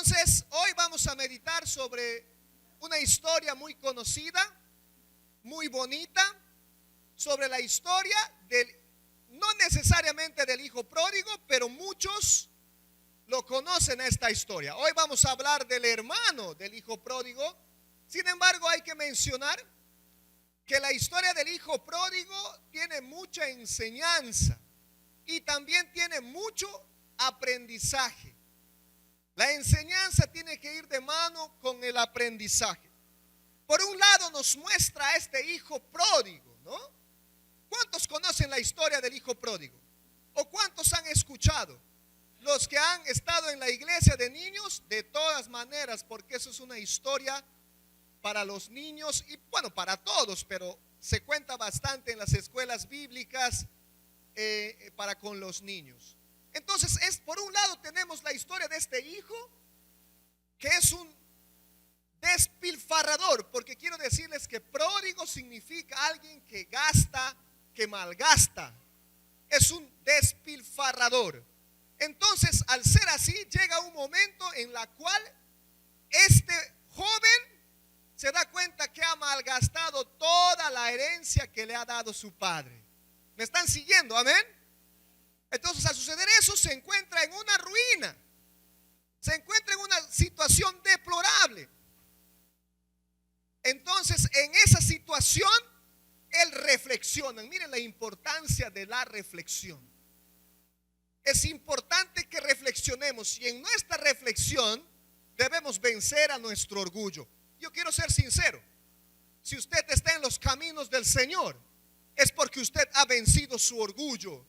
Entonces, hoy vamos a meditar sobre una historia muy conocida, muy bonita, sobre la historia no necesariamente del hijo pródigo, pero muchos lo conocen esta historia. Hoy vamos a hablar del hermano del hijo pródigo. Sin embargo, hay que mencionar que la historia del hijo pródigo tiene mucha enseñanza y también tiene mucho aprendizaje. La enseñanza tiene que ir de mano con el aprendizaje. Por un lado nos muestra a este hijo pródigo, ¿no? ¿Cuántos conocen la historia del hijo pródigo? ¿O cuántos han escuchado? Los que han estado en la iglesia de niños, de todas maneras, porque eso es una historia para los niños y bueno, para todos, pero se cuenta bastante en las escuelas bíblicas para con los niños. Entonces, por un lado tenemos la historia de este hijo, que es un despilfarrador, porque quiero decirles que pródigo significa alguien que gasta, que malgasta. Es un despilfarrador. Entonces, al ser así, llega un momento en la cual este joven se da cuenta que ha malgastado toda la herencia que le ha dado su padre. ¿Me están siguiendo? Amén. Entonces, al suceder eso, se encuentra en una ruina, se encuentra en una situación deplorable. Entonces, en esa situación, él reflexiona. Miren la importancia de la reflexión. Es importante que reflexionemos y en nuestra reflexión debemos vencer a nuestro orgullo. Yo quiero ser sincero. Si usted está en los caminos del Señor, es porque usted ha vencido su orgullo.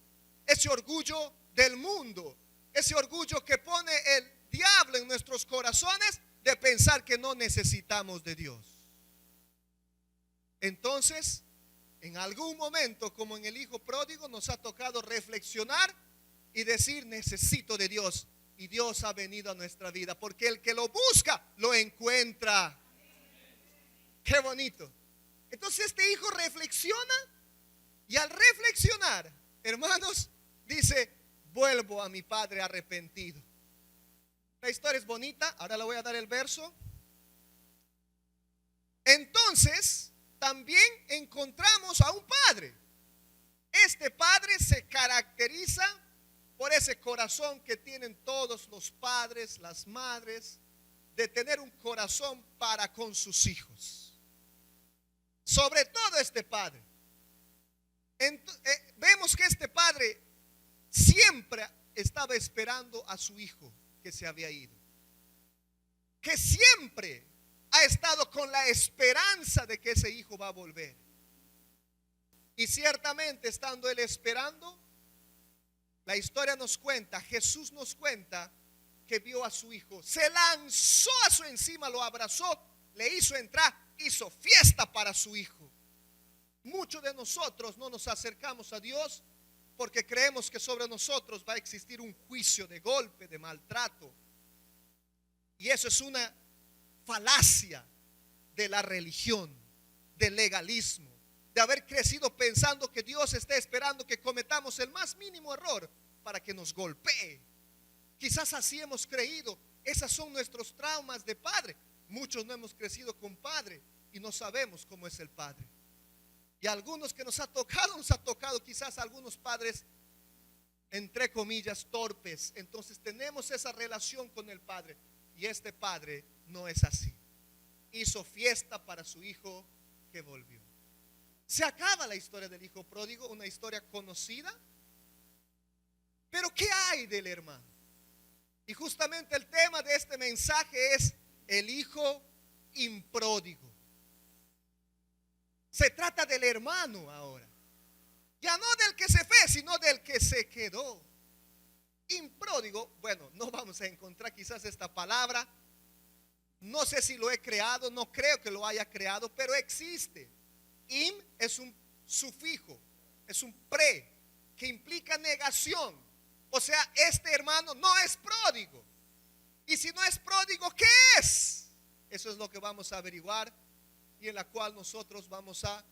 Ese orgullo del mundo, ese orgullo que pone el diablo en nuestros corazones de pensar que no necesitamos de Dios. Entonces, en algún momento, como en el hijo pródigo, nos ha tocado reflexionar y decir: necesito de Dios. Y Dios ha venido a nuestra vida, porque el que lo busca, lo encuentra. Qué bonito. Entonces este hijo reflexiona y al reflexionar, hermanos, dice: vuelvo a mi padre arrepentido. La historia es bonita. Ahora le voy a dar el verso. Entonces también encontramos a un padre. Este padre se caracteriza por ese corazón que tienen todos los padres, las madres, de tener un corazón para con sus hijos. Sobre todo este padre. Vemos que este padre siempre estaba esperando a su hijo que se había ido, que siempre ha estado con la esperanza de que ese hijo va a volver. Y ciertamente, estando él esperando, la historia nos cuenta, Jesús nos cuenta que vio a su hijo, se lanzó a su encima, lo abrazó, le hizo entrar, hizo fiesta para su hijo. Muchos de nosotros no nos acercamos a Dios porque creemos que sobre nosotros va a existir un juicio de golpe, de maltrato. Y eso es una falacia de la religión, del legalismo, de haber crecido pensando que Dios está esperando que cometamos el más mínimo error para que nos golpee. Quizás así hemos creído. Esos son nuestros traumas de padre. Muchos no hemos crecido con padre y no sabemos cómo es el padre. Y a algunos que nos ha tocado quizás algunos padres, entre comillas, torpes. Entonces tenemos esa relación con el padre. Y este padre no es así. Hizo fiesta para su hijo que volvió. Se acaba la historia del hijo pródigo, una historia conocida. Pero ¿qué hay del hermano? Y justamente el tema de este mensaje es el hijo impródigo. Se trata del hermano ahora. Ya no del que se fue, sino del que se quedó. Impródigo, bueno, no vamos a encontrar quizás esta palabra. No sé si lo he creado, no creo que lo haya creado, pero existe. Im es un sufijo, es un pre, que implica negación. O sea, este hermano no es pródigo. Y si no es pródigo, ¿qué es? Eso es lo que vamos a averiguar y en la cual nosotros vamos a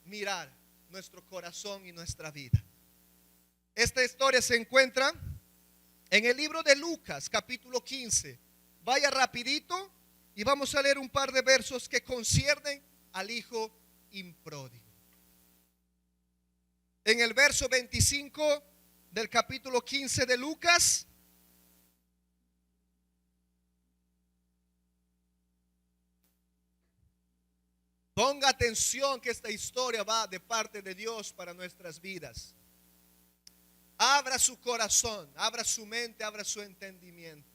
mirar nuestro corazón y nuestra vida. Esta historia se encuentra en el libro de Lucas, capítulo 15, vaya rapidito y vamos a leer un par de versos que conciernen al hijo impródigo. En el verso 25 del capítulo 15 de Lucas, ponga atención que esta historia va de parte de Dios para nuestras vidas. Abra su corazón, abra su mente, abra su entendimiento.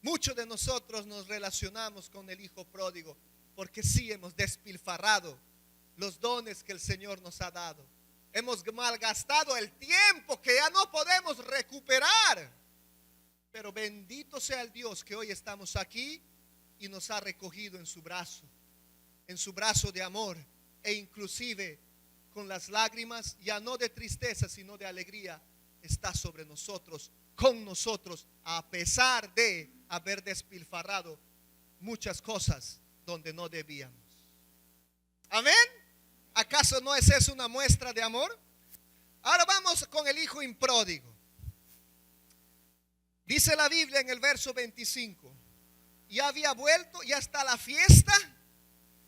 Muchos de nosotros nos relacionamos con el hijo pródigo porque sí hemos despilfarrado los dones que el Señor nos ha dado. Hemos malgastado el tiempo que ya no podemos recuperar. Pero bendito sea el Dios que hoy estamos aquí y nos ha recogido en su brazo de amor, e inclusive con las lágrimas, ya no de tristeza sino de alegría, está sobre nosotros, con nosotros, a pesar de haber despilfarrado muchas cosas donde no debíamos. Amén. ¿Acaso no es eso una muestra de amor? Ahora vamos con el hijo impródigo. Dice la Biblia en el verso 25, ya había vuelto, ya está la fiesta,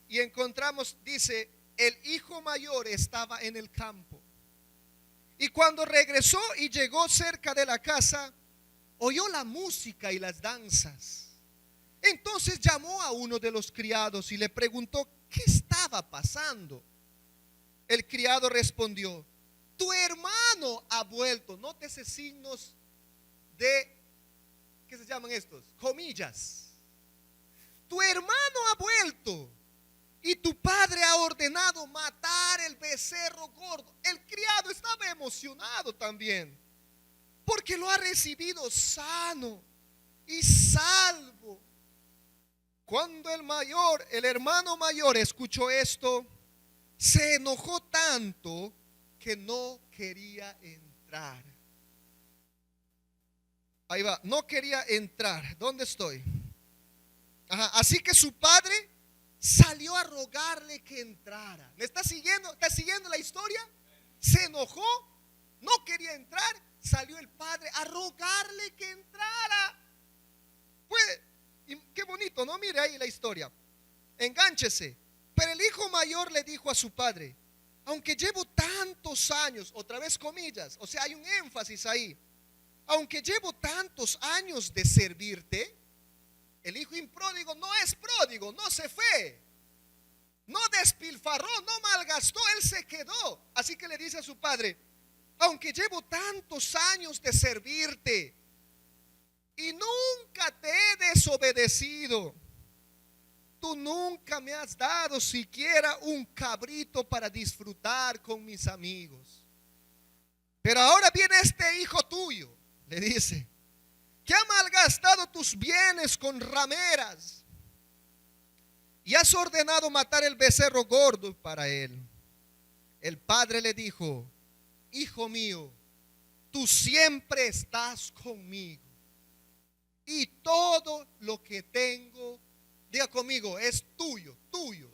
y encontramos, dice, el hijo mayor estaba en el campo. Y cuando regresó y llegó cerca de la casa, oyó la música y las danzas. Entonces llamó a uno de los criados y le preguntó qué estaba pasando. El criado respondió, tu hermano ha vuelto. Nótese signos de, ¿qué se llaman estos? Comillas. Tu hermano ha vuelto y tu padre ha ordenado matar el becerro gordo. El criado estaba emocionado también, porque lo ha recibido sano y salvo. Cuando el hermano mayor escuchó esto, se enojó tanto que no quería entrar. Ahí va, no quería entrar. ¿Dónde estoy? Ajá, así que su padre salió a rogarle que entrara. ¿Me está siguiendo? ¿Está siguiendo la historia? Se enojó, no quería entrar, salió el padre a rogarle que entrara. Pues, qué bonito, ¿no? Mire ahí la historia. Engánchese. Pero el hijo mayor le dijo a su padre, aunque llevo tantos años, otra vez comillas, o sea, hay un énfasis ahí. Aunque llevo tantos años de servirte, el hijo impródigo no es pródigo, no se fue, no despilfarró, no malgastó, él se quedó. Así que le dice a su padre, aunque llevo tantos años de servirte y nunca te he desobedecido, tú nunca me has dado siquiera un cabrito para disfrutar con mis amigos. Pero ahora viene este hijo tuyo, le dice, que ha malgastado tus bienes con rameras y has ordenado matar el becerro gordo para él. El padre le dijo, hijo mío, tú siempre estás conmigo y todo lo que tengo, diga conmigo, es tuyo, tuyo.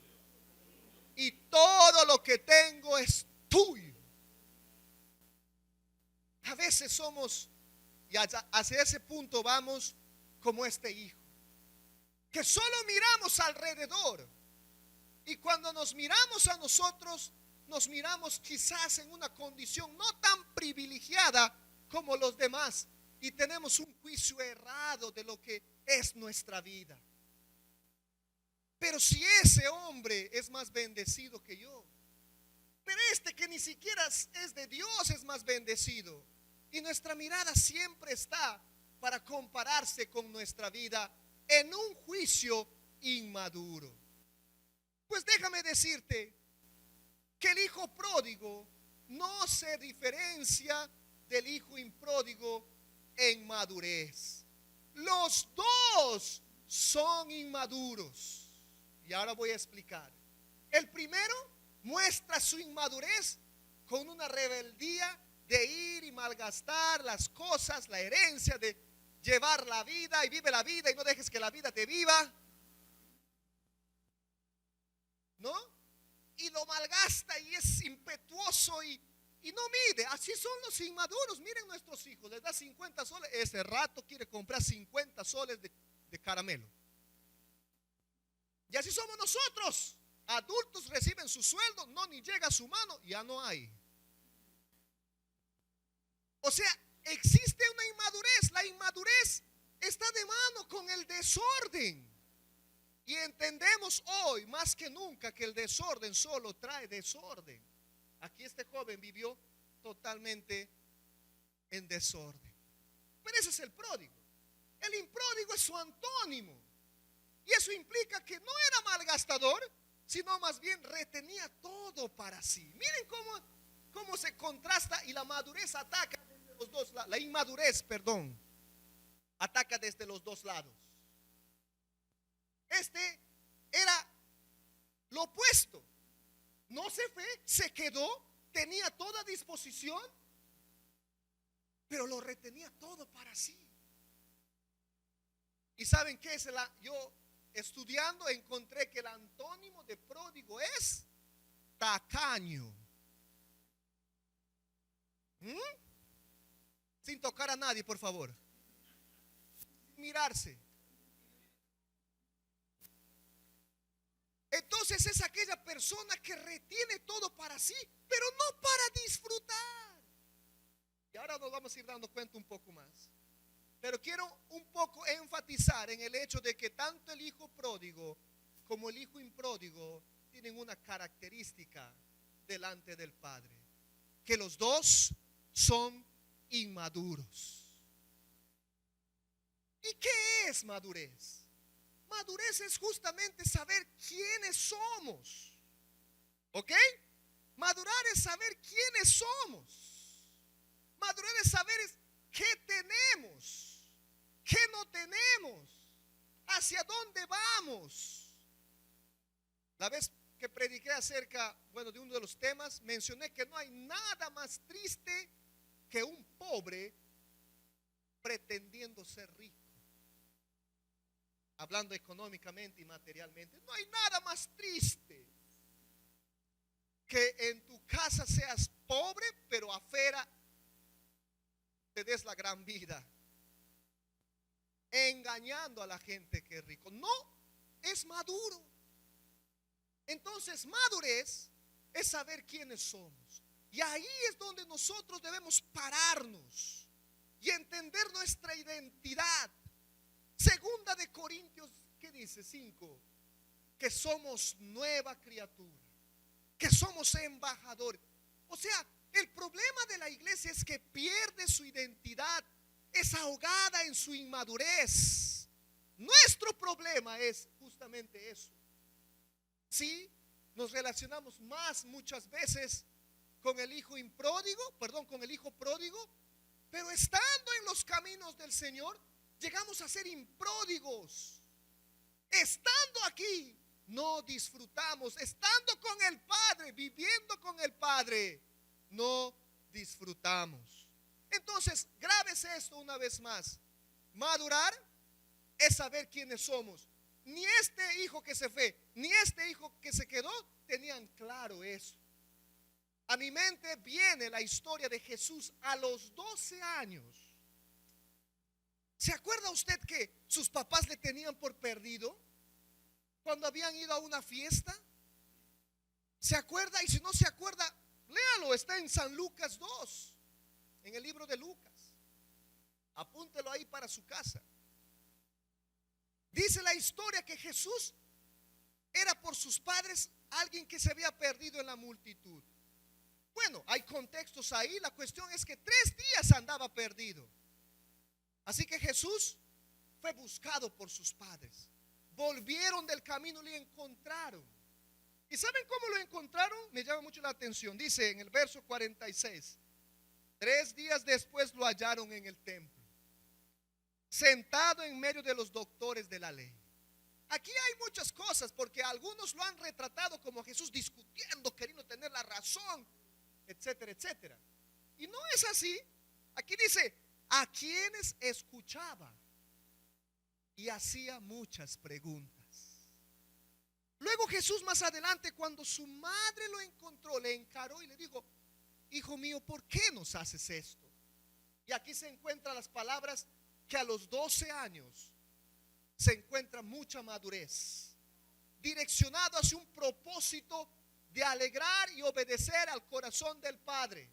Y todo lo que tengo es tuyo. A veces somos, y hacia ese punto vamos como este hijo, que solo miramos alrededor, y cuando nos miramos a nosotros, nos miramos quizás en una condición no tan privilegiada como los demás, y tenemos un juicio errado de lo que es nuestra vida. Pero si ese hombre es más bendecido que yo, pero este que ni siquiera es de Dios es más bendecido, y nuestra mirada siempre está para compararse con nuestra vida en un juicio inmaduro. Pues déjame decirte que el hijo pródigo no se diferencia del hijo impródigo en madurez. Los dos son inmaduros. Y ahora voy a explicar. El primero muestra su inmadurez con una rebeldía de ir y malgastar las cosas, la herencia, de llevar la vida y vive la vida y no dejes que la vida te viva, ¿no? Y lo malgasta y es impetuoso y no mide. Así son los inmaduros. Miren nuestros hijos, les da 50 soles, ese rato quiere comprar 50 soles de de caramelo. Y así somos nosotros. Adultos reciben su sueldo, no ni llega a su mano, ya no hay. O sea, existe una inmadurez. La inmadurez está de mano con el desorden. Y entendemos hoy más que nunca que el desorden solo trae desorden. Aquí este joven vivió totalmente en desorden. Pero ese es el pródigo. El impródigo es su antónimo. Y eso implica que no era malgastador, sino más bien retenía todo para sí. Miren cómo se contrasta, y la madurez ataca desde los dos lados. La inmadurez, perdón, ataca desde los dos lados. Este era lo opuesto. No se fue, se quedó, tenía toda disposición, pero lo retenía todo para sí. ¿Y saben qué es yo estudiando encontré que el antónimo de pródigo es tacaño? Sin tocar a nadie, por favor. Sin mirarse. Entonces es aquella persona que retiene todo para sí, pero no para disfrutar. Y ahora nos vamos a ir dando cuenta un poco más. Pero quiero un poco enfatizar en el hecho de que tanto el hijo pródigo como el hijo impródigo tienen una característica delante del Padre: que los dos son inmaduros. ¿Y qué es madurez? Madurez es justamente saber quiénes somos. ¿Ok? Madurar es saber quiénes somos. Madurar es saber qué tenemos, qué no tenemos, hacia dónde vamos. La vez que prediqué acerca, de uno de los temas, mencioné que no hay nada más triste que un pobre pretendiendo ser rico. Hablando económicamente y materialmente, no hay nada más triste que en tu casa seas pobre, pero afuera te des la gran vida, engañando a la gente que es rico. No es maduro. Entonces, madurez es saber quiénes somos. Y ahí es donde nosotros debemos pararnos y entender nuestra identidad. Segunda de Corintios, ¿qué dice? 5. Que somos nueva criatura, que somos embajadores. O sea, el problema de la iglesia es que pierde su identidad, es ahogada en su inmadurez. Nuestro problema es justamente eso. Sí, nos relacionamos muchas veces con el hijo con el hijo pródigo, pero estando en los caminos del Señor, llegamos a ser impródigos. Estando aquí, no disfrutamos. Estando con el Padre, viviendo con el Padre, no disfrutamos. Entonces, grábese esto una vez más. Madurar es saber quiénes somos. Ni este hijo que se fue, ni este hijo que se quedó, tenían claro eso. A mi mente viene la historia de Jesús a los 12 años. ¿Se acuerda usted que sus papás le tenían por perdido cuando habían ido a una fiesta? ¿Se acuerda? Y si no se acuerda, léalo, está en San Lucas 2, en el libro de Lucas. Apúntelo ahí para su casa. Dice la historia que Jesús era por sus padres alguien que se había perdido en la multitud. Bueno, hay contextos ahí. La cuestión es que 3 días andaba perdido. Así que Jesús fue buscado por sus padres. Volvieron del camino y le encontraron. ¿Y saben cómo lo encontraron? Me llama mucho la atención. Dice en el verso 46: 3 días después lo hallaron en el templo, sentado en medio de los doctores de la ley. Aquí hay muchas cosas, porque algunos lo han retratado como Jesús discutiendo, queriendo tener la razón, etcétera, etcétera. Y no es así. Aquí dice: a quienes escuchaba y hacía muchas preguntas. Luego Jesús más adelante, cuando su madre lo encontró, le encaró y le dijo: hijo mío, ¿por qué nos haces esto? Y aquí se encuentran las palabras que a los 12 años se encuentra mucha madurez, direccionado hacia un propósito de alegrar y obedecer al corazón del Padre.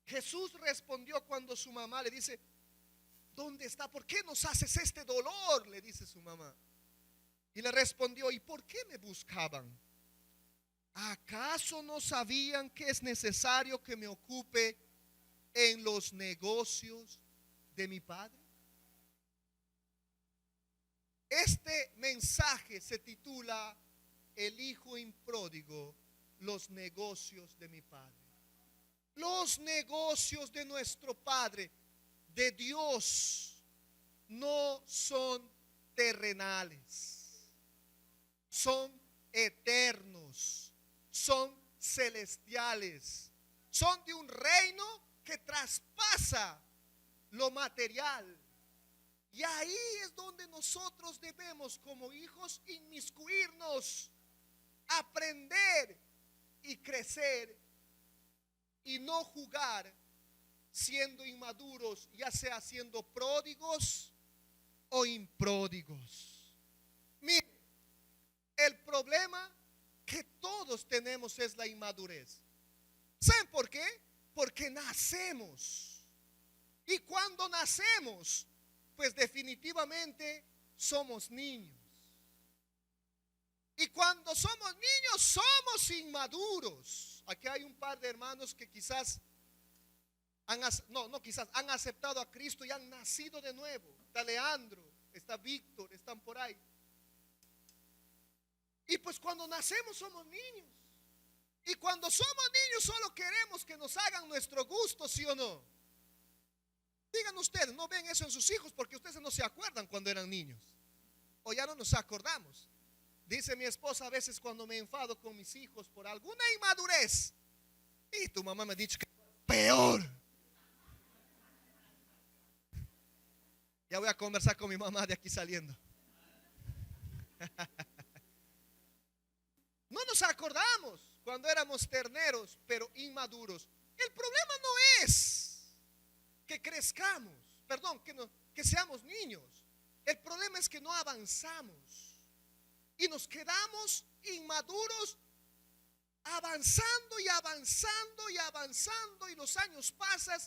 Jesús respondió cuando su mamá le dice: ¿dónde está? ¿Por qué nos haces este dolor?, le dice su mamá. Y le respondió: ¿y por qué me buscaban? ¿Acaso no sabían que es necesario que me ocupe en los negocios de mi Padre? Este mensaje se titula: El hijo impródigo, los negocios de mi Padre. Los negocios de nuestro Padre, de Dios, no son terrenales, son eternos, son celestiales, son de un reino que traspasa lo material. Y ahí es donde nosotros debemos, como hijos, inmiscuirnos, aprender y crecer, y no jugar siendo inmaduros, ya sea siendo pródigos o impródigos. Mire, el problema que todos tenemos es la inmadurez. ¿Saben por qué? Porque nacemos. Y cuando nacemos, pues definitivamente somos niños. Y cuando somos niños, somos inmaduros. Aquí hay un par de hermanos que quizás han aceptado a Cristo y han nacido de nuevo. Está Leandro, está Víctor, están por ahí. Y pues cuando nacemos somos niños. Y cuando somos niños solo queremos que nos hagan nuestro gusto, ¿sí o no? Digan ustedes, ¿no ven eso en sus hijos? Porque ustedes no se acuerdan cuando eran niños. O ya no nos acordamos. Dice mi esposa a veces cuando me enfado con mis hijos por alguna inmadurez: y tu mamá me ha dicho que peor. Ya voy a conversar con mi mamá de aquí saliendo. No nos acordamos cuando éramos terneros, pero inmaduros. El problema no es que crezcamos, perdón, que seamos niños. El problema es que no avanzamos y nos quedamos inmaduros, avanzando y avanzando y avanzando, y los años pasan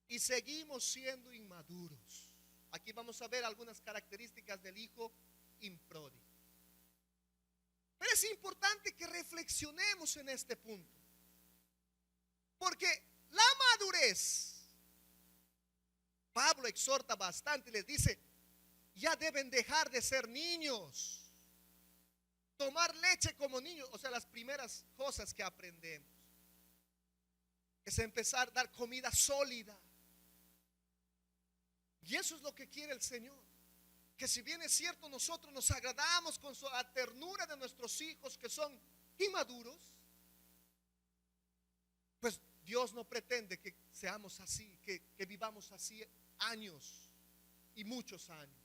y seguimos siendo inmaduros. Aquí vamos a ver algunas características del hijo impródigo. Pero es importante que reflexionemos en este punto, porque la madurez, Pablo exhorta bastante y les dice: ya deben dejar de ser niños, tomar leche como niños. O sea, las primeras cosas que aprendemos es empezar a dar comida sólida. Y eso es lo que quiere el Señor. Que si bien es cierto, nosotros nos agradamos con la ternura de nuestros hijos que son inmaduros, pues Dios no pretende que seamos así, que vivamos así años y muchos años.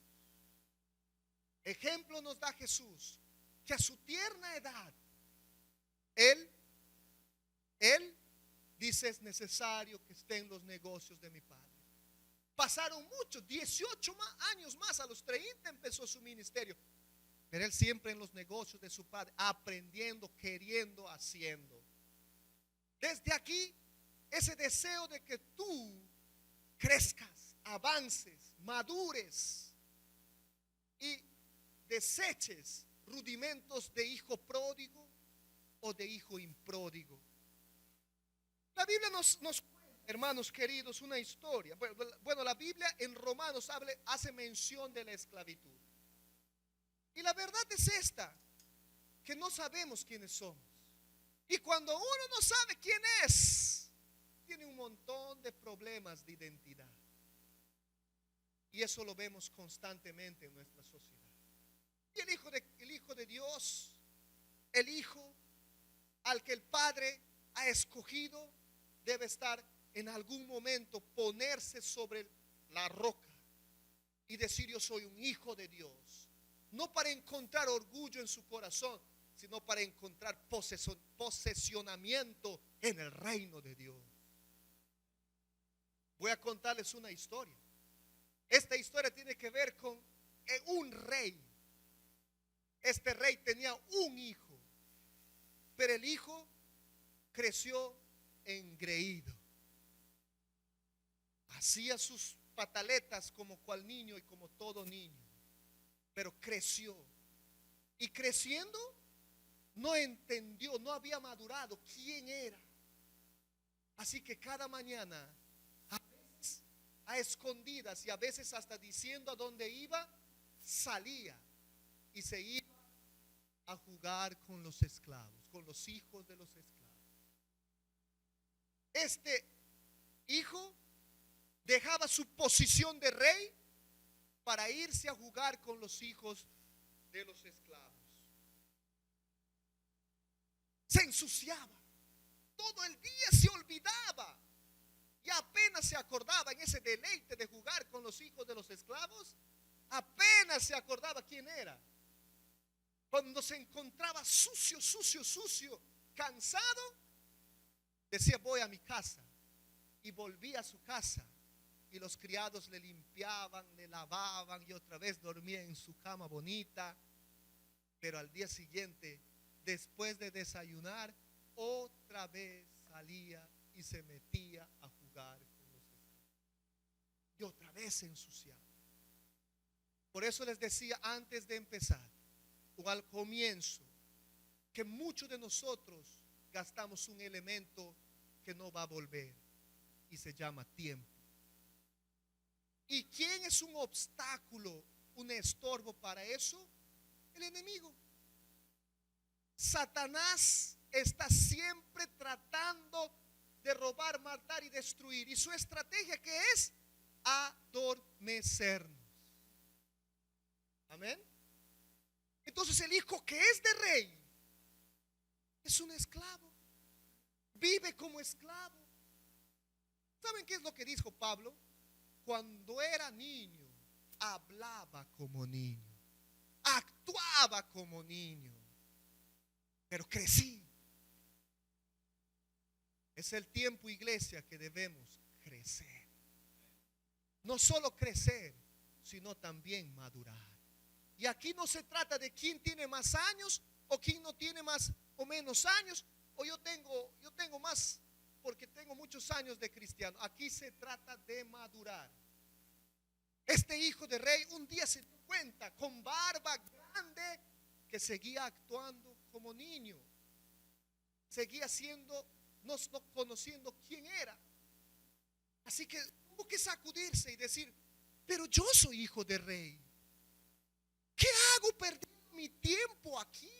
Ejemplo nos da Jesús, que a su tierna edad Él dice: es necesario que esté en los negocios de mi Padre. Pasaron muchos, 18 años más, a los 30 empezó su ministerio. Pero Él siempre en los negocios de su Padre, aprendiendo, queriendo, haciendo. Desde aquí, ese deseo de que tú crezcas, avances, madures y deseches rudimentos de hijo pródigo o de hijo impródigo. La Biblia nos hermanos queridos, una historia. Bueno, la Biblia en Romanos hace mención de la esclavitud. Y la verdad es esta, que no sabemos quiénes somos. Y cuando uno no sabe quién es, tiene un montón de problemas de identidad. Y eso lo vemos constantemente en nuestra sociedad. Y el hijo de Dios, el hijo al que el Padre ha escogido, debe estar en algún momento, ponerse sobre la roca y decir: yo soy un hijo de Dios. No para encontrar orgullo en su corazón, sino para encontrar posesionamiento en el reino de Dios. Voy a contarles una historia. Esta historia tiene que ver con un rey. Este rey tenía un hijo, pero el hijo creció engreído. Hacía sus pataletas como cual niño y como todo niño, pero creció. Y creciendo no entendió, no había madurado quién era. Así que cada mañana, a veces a escondidas y a veces hasta diciendo a dónde iba, salía y se iba a jugar con los esclavos, con los hijos de los esclavos. Este hijo dejaba su posición de rey para irse a jugar con los hijos de los esclavos. Se ensuciaba, todo el día se olvidaba y apenas se acordaba en ese deleite de jugar con los hijos de los esclavos, apenas se acordaba quién era. Cuando se encontraba sucio, cansado, decía: voy a mi casa. Y volvía a su casa y los criados le limpiaban, le lavaban y otra vez dormía en su cama bonita. Pero al día siguiente, después de desayunar, otra vez salía y se metía a jugar con los esclavos. Y otra vez se ensuciaba. Por eso les decía antes de empezar, o al comienzo, que muchos de nosotros gastamos un elemento que no va a volver y se llama tiempo. ¿Y quién es un obstáculo, un estorbo para eso? El enemigo. Satanás está siempre tratando de robar, matar y destruir. Y su estrategia, ¿qué es? Adormecernos. Amén. Entonces el hijo que es de rey es un esclavo. Vive como esclavo. ¿Saben qué es lo que dijo Pablo? Cuando era niño, hablaba como niño, actuaba como niño, pero crecí. Es el tiempo, iglesia, que debemos crecer. No solo crecer, sino también madurar. Y aquí no se trata de quién tiene más años o quién no tiene más o menos años, o yo tengo más porque tengo muchos años de cristiano. Aquí se trata de madurar. Este hijo de rey un día se dio cuenta, con barba grande, que seguía actuando como niño. Seguía siendo, no conociendo quién era. Así que tuvo que sacudirse y decir: pero yo soy hijo de rey. ¿Qué hago perdiendo mi tiempo aquí?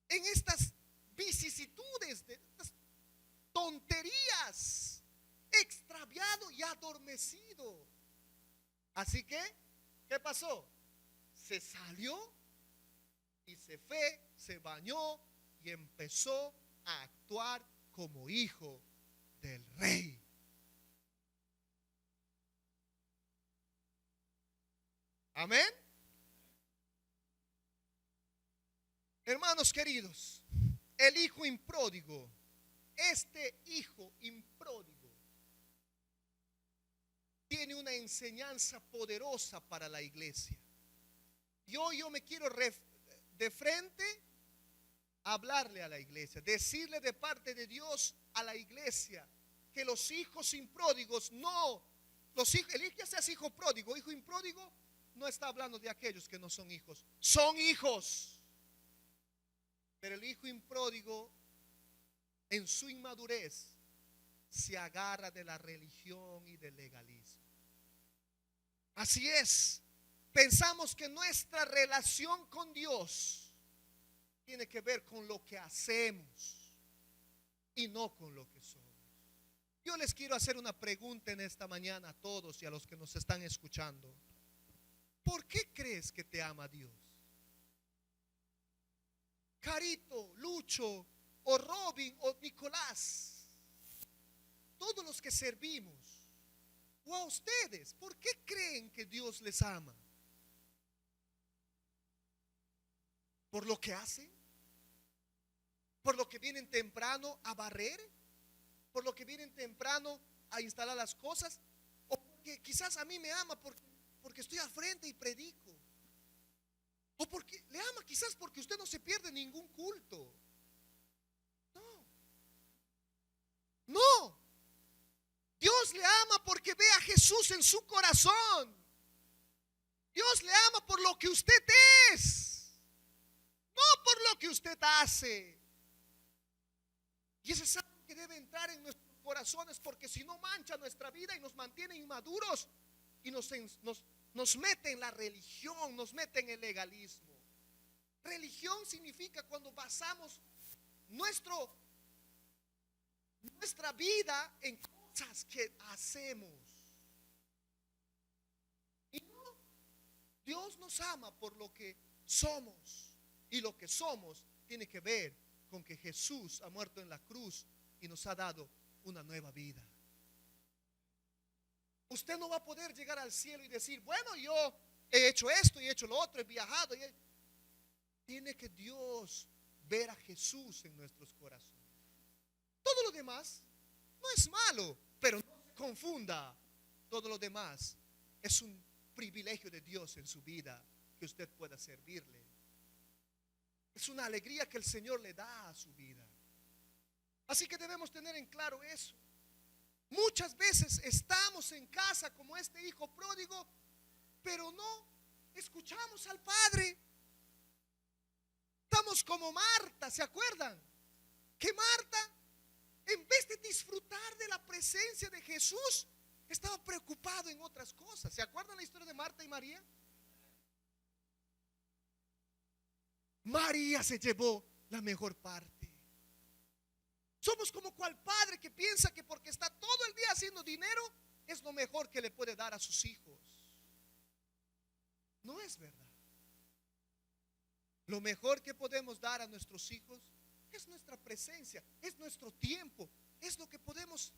En estas vicisitudes, de estas tonterías, extraviado y adormecido. Así que, ¿qué pasó? Se salió y se fue, se bañó y empezó a actuar como hijo del rey. Amén. Hermanos queridos, el hijo impródigo, este hijo impródigo tiene una enseñanza poderosa para la iglesia. Y hoy yo me quiero de frente hablarle a la iglesia, decirle de parte de Dios a la iglesia que los hijos impródigos no, los hijos, el hijo ya sea hijo pródigo, hijo impródigo, no está hablando de aquellos que no son hijos, son hijos. Pero el hijo impródigo en su inmadurez se agarra de la religión y del legalismo. Así es, pensamos que nuestra relación con Dios tiene que ver con lo que hacemos y no con lo que somos. Yo les quiero hacer una pregunta en esta mañana a todos y a los que nos están escuchando. ¿Por qué crees que te ama Dios? Carito, Lucho, o Robin, o Nicolás, todos los que servimos, o a ustedes, ¿por qué creen que Dios les ama? ¿Por lo que hacen? ¿Por lo que vienen temprano a barrer? ¿Por lo que vienen temprano a instalar las cosas? ¿O porque quizás a mí me ama porque porque estoy al frente y predico. O porque le ama quizás porque usted no se pierde ningún culto. No. No. Dios le ama porque ve a Jesús en su corazón. Dios le ama por lo que usted es, no por lo que usted hace. Y eso es algo que debe entrar en nuestros corazones, porque si no mancha nuestra vida y nos mantiene inmaduros y nos mete en la religión, nos mete en el legalismo. Religión significa cuando basamos nuestra vida en cosas que hacemos. Y no, Dios nos ama por lo que somos, y lo que somos tiene que ver con que Jesús ha muerto en la cruz y nos ha dado una nueva vida. Usted no va a poder llegar al cielo y decir, bueno, yo he hecho esto y he hecho lo otro, he viajado. Tiene que Dios ver a Jesús en nuestros corazones. Todo lo demás no es malo, pero no se confunda. Todo lo demás es un privilegio de Dios en su vida, que usted pueda servirle. Es una alegría que el Señor le da a su vida. Así que debemos tener en claro eso. Muchas veces estamos en casa como este hijo pródigo, pero no escuchamos al Padre. Estamos como Marta, ¿se acuerdan? Que Marta, en vez de disfrutar de la presencia de Jesús, estaba preocupado en otras cosas. ¿Se acuerdan la historia de Marta y María? María se llevó la mejor parte. Somos como cual padre que piensa que porque está todo el día haciendo dinero es lo mejor que le puede dar a sus hijos. No es verdad. Lo mejor que podemos dar a nuestros hijos es nuestra presencia, es nuestro tiempo, es lo que podemos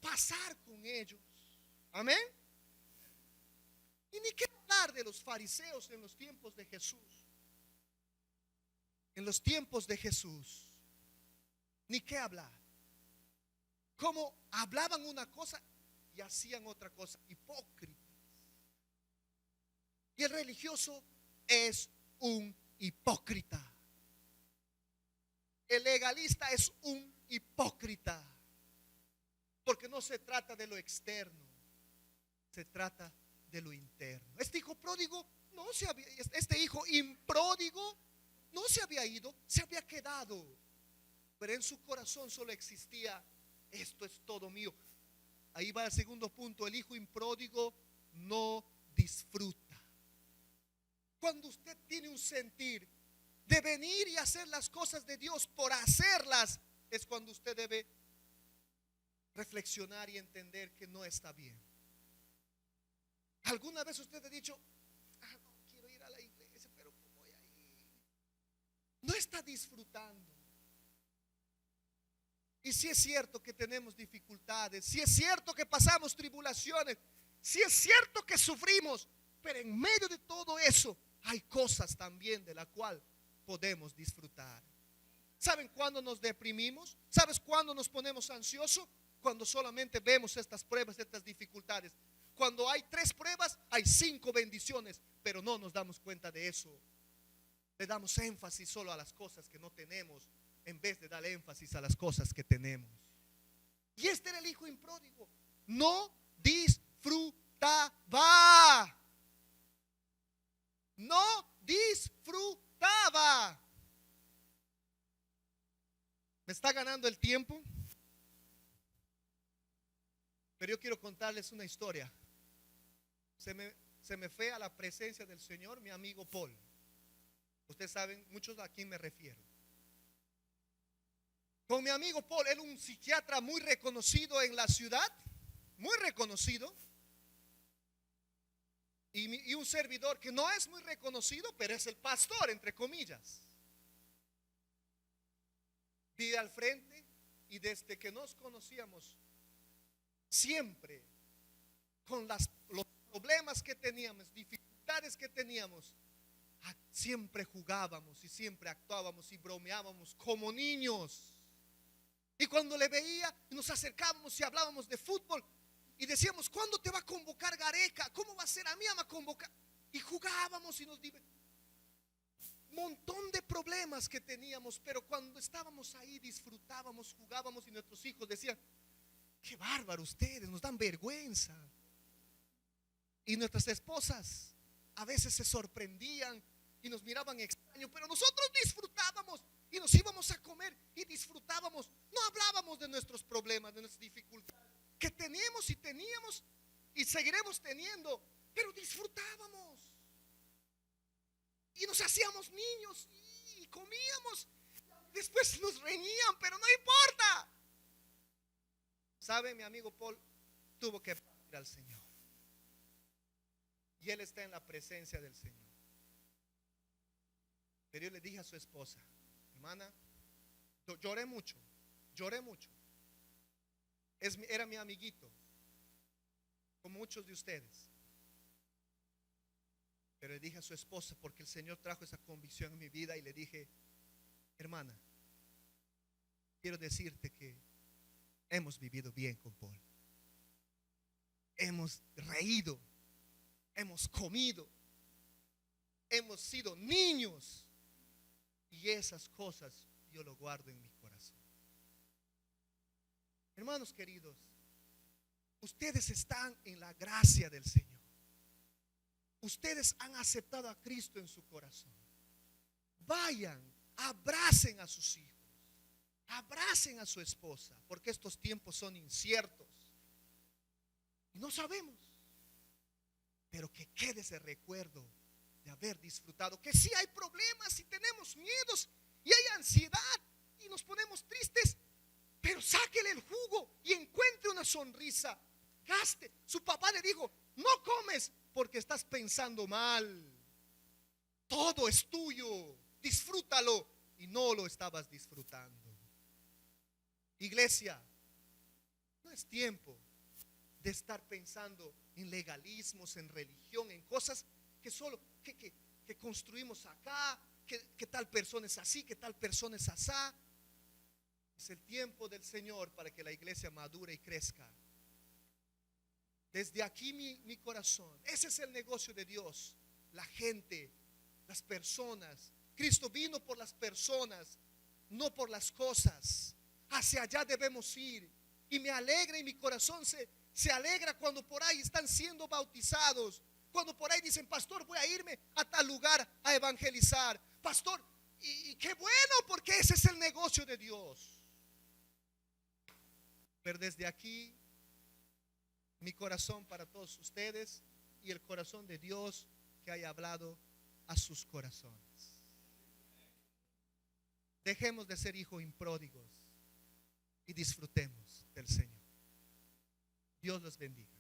pasar con ellos. Amén. Y ni qué hablar de los fariseos en los tiempos de Jesús. En los tiempos de Jesús, ni qué hablar. Como hablaban una cosa y hacían otra cosa, hipócritas. Y el religioso es un hipócrita. El legalista es un hipócrita, porque no se trata de lo externo, se trata de lo interno. Este hijo pródigo no se había, este hijo impródigo no se había ido, se había quedado, pero en su corazón solo existía: esto es todo mío. Ahí va el segundo punto: el hijo impródigo no disfruta. Cuando usted tiene un sentir de venir y hacer las cosas de Dios por hacerlas, es cuando usted debe reflexionar y entender que no está bien. ¿Alguna vez usted ha dicho, no quiero ir a la iglesia, pero voy a ir? No está disfrutando. Y si es cierto que tenemos dificultades, si es cierto que pasamos tribulaciones, si es cierto que sufrimos, pero en medio de todo eso hay cosas también de la cual podemos disfrutar. ¿Saben cuándo nos deprimimos? ¿Sabes cuándo nos ponemos ansiosos? Cuando solamente vemos estas pruebas, estas dificultades. Cuando hay 3 pruebas, hay 5 bendiciones, pero no nos damos cuenta de eso. Le damos énfasis solo a las cosas que no tenemos, en vez de dar énfasis a las cosas que tenemos. Y este era el hijo impródigo. No disfrutaba. No disfrutaba. ¿Me está ganando el tiempo? Pero yo quiero contarles una historia. Se me fue a la presencia del Señor mi amigo Paul. Ustedes saben, muchos a quién me refiero. Con mi amigo Paul, él un psiquiatra muy reconocido en la ciudad, muy reconocido. Y un servidor que no es muy reconocido, pero es el pastor, entre comillas. Vive al frente, y desde que nos conocíamos, siempre con los problemas que teníamos, dificultades que teníamos, siempre jugábamos y siempre actuábamos y bromeábamos como niños. Y cuando le veía, nos acercábamos y hablábamos de fútbol, Y decíamos, ¿cuándo te va a convocar Gareca? ¿Cómo va a ser? A mí me va a convocar. Y jugábamos y nos divertíamos. Montón de problemas que teníamos, pero cuando estábamos ahí disfrutábamos, jugábamos y nuestros hijos decían, qué bárbaro ustedes, nos dan vergüenza. Y nuestras esposas a veces se sorprendían y nos miraban extraño, pero nosotros disfrutábamos y nos íbamos a comer y disfrutábamos. No hablábamos de nuestros problemas, de nuestras dificultades que teníamos y seguiremos teniendo, pero disfrutábamos. Y nos hacíamos niños y comíamos. Después nos reñían, pero no importa. ¿Sabe? Mi amigo Paul tuvo que partir al Señor. Y él está en la presencia del Señor. Pero yo le dije a su esposa, hermana, lloré mucho. Era mi amiguito, como muchos de ustedes. Pero le dije a su esposa, porque el Señor trajo esa convicción en mi vida, y le dije, hermana, quiero decirte que hemos vivido bien con Paul. Hemos reído, hemos comido, hemos sido niños, y esas cosas yo lo guardo en mi corazón. Hermanos queridos, ustedes están en la gracia del Señor. Ustedes han aceptado a Cristo en su corazón. Vayan, abracen a sus hijos, abracen a su esposa, porque estos tiempos son inciertos y no sabemos. Pero que quede ese recuerdo de haber disfrutado. Que sí hay problemas y tenemos miedos y hay ansiedad y nos ponemos tristes, pero sáquele el jugo y encuentre una sonrisa. Gaste. Su papá le dijo, no comes porque estás pensando mal. Todo es tuyo, disfrútalo, y no lo estabas disfrutando. Iglesia, no es tiempo de estar pensando en legalismos, en religión, en cosas que solo que construimos acá, que tal persona es así, que tal persona es asá. Es el tiempo del Señor para que la iglesia madure y crezca. Desde aquí mi corazón, ese es el negocio de Dios. La gente, las personas. Cristo vino por las personas, no por las cosas. Hacia allá debemos ir. Y me alegra, y mi corazón se alegra cuando por ahí están siendo bautizados. Cuando por ahí dicen, pastor, voy a irme a tal lugar a evangelizar. Pastor, y qué bueno, porque ese es el negocio de Dios. Pero desde aquí, mi corazón para todos ustedes y el corazón de Dios que haya hablado a sus corazones. Dejemos de ser hijos impródigos y disfrutemos del Señor. Dios los bendiga.